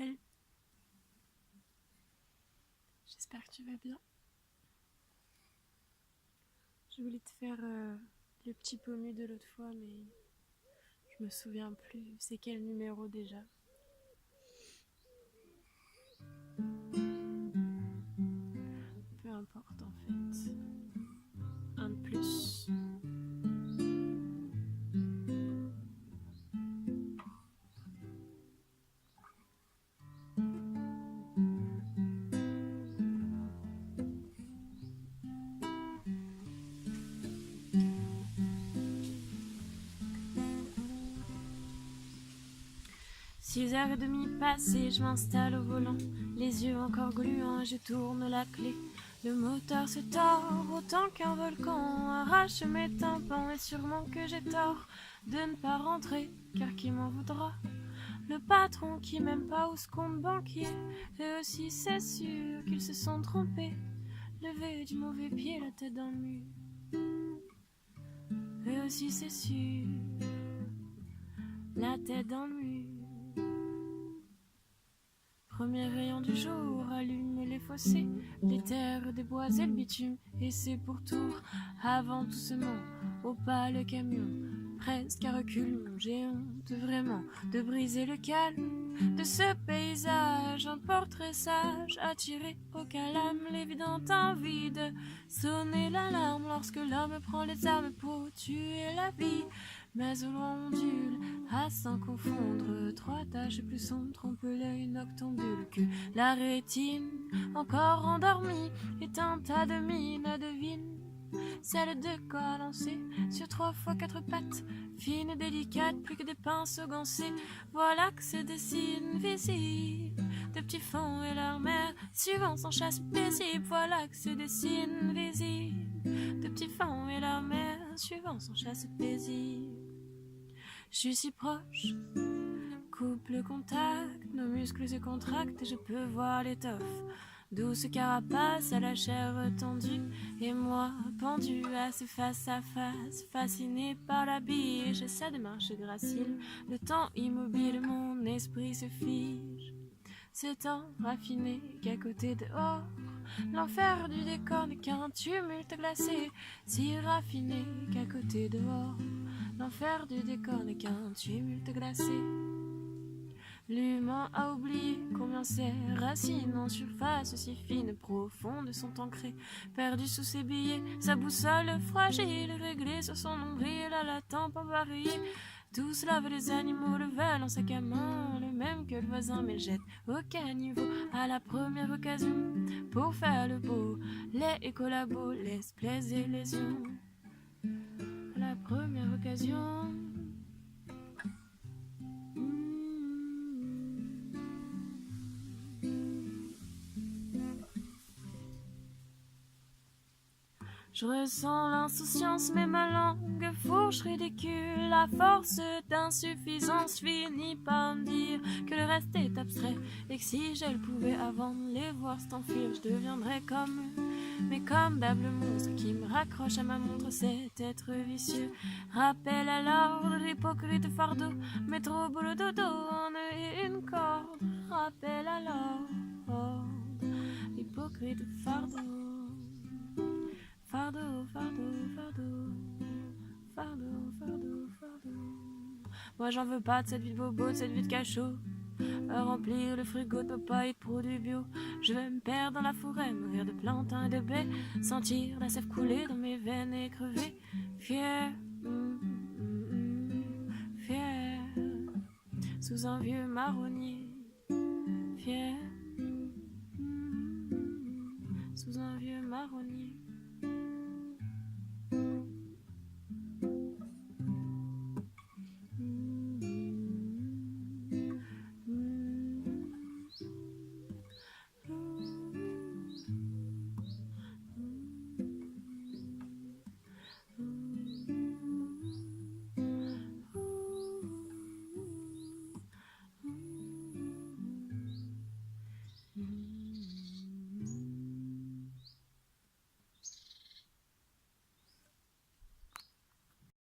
Salut. J'espère que tu vas bien. Je voulais te faire le petit pommu de l'autre fois, mais je me souviens plus. C'est quel numéro déjà? Peu importe en fait. Un de plus. Six heures et demie passées, je m'installe au volant, les yeux encore gluants, je tourne la clé. Le moteur se tord autant qu'un volcan, arrache mes tympans et sûrement que j'ai tort de ne pas rentrer, car qui m'en voudra? Le patron qui m'aime pas ou ce compte banquier, eux aussi c'est sûr qu'ils se sont trompés. Levé du mauvais pied, la tête dans le mur, eux aussi c'est sûr, la tête dans le mur. Premier rayon du jour, allume les fossés, les terres déboisées, le bitume, et c'est pour tour. Avant tout ce monde, au pas le camion, presque à reculons, j'ai honte vraiment de briser le calme de ce paysage. Un portrait sage, attiré au calame, l'évidente envie de sonner l'alarme lorsque l'homme prend les armes pour tuer la vie. Mais au loin ondule, à s'en confondre, trois taches plus sombres trompent l'œil noctambule que la rétine, encore endormie, est un tas de mine, devine celle de quoi lancer sur 3 fois 4 pattes, fine et délicate, plus que des pinceaux gancés. Voilà que se dessine visible de petits fonds et leur mère, suivant son chasse paisible. Voilà que se dessine visible de petits fonds et leur mère, suivant son chasse paisible. Je suis si proche, coupe le contact, nos muscles se contractent et je peux voir l'étoffe. Douce carapace à la chair tendue, et moi pendu à ce face à face, fasciné par la bille. J'essaie de marcher gracile, le temps immobile, mon esprit se fige. C'est tant raffiné qu'à côté dehors, l'enfer du décor n'est qu'un tumulte glacé. Si raffiné qu'à côté dehors, l'enfer du décor n'est qu'un tumulte glacé. L'humain a oublié combien ses racines en surface si fines, profondes sont ancrées, perdues sous ses billets, sa boussole fragile, réglée sur son nombril à la tempe variée. Tous lavent les animaux, le veulent en sac à main, le même que le voisin, mais le jette au caniveau à la première occasion. Pour faire le beau, les écolabos laissent plaiser les yeux. À la première occasion. Je ressens l'insouciance, mais ma langue fourche ridicule. La force d'insuffisance finit par me dire que le reste est abstrait et que si je le pouvais avant de les voir s'enfuir, je deviendrais comme eux. Mais comme d'hab le monstre qui me raccroche à ma montre, cet être vicieux rappelle à l'ordre l'hypocrite fardeau, mais trop beau le dodo en eux et une corde. Rappelle à l'ordre l'hypocrite fardeau. Fardeau, fardeau, fardeau, fardeau, fardeau, fardeau. Moi j'en veux pas de cette vie de bobo, de cette vie de cachot. Remplir le frigo de papa et de produits bio. Je vais me perdre dans la forêt, mourir de plantains et de baies, sentir la sève couler dans mes veines et crever. Fier, fier, sous un vieux marronnier. Fier, sous un vieux marronnier.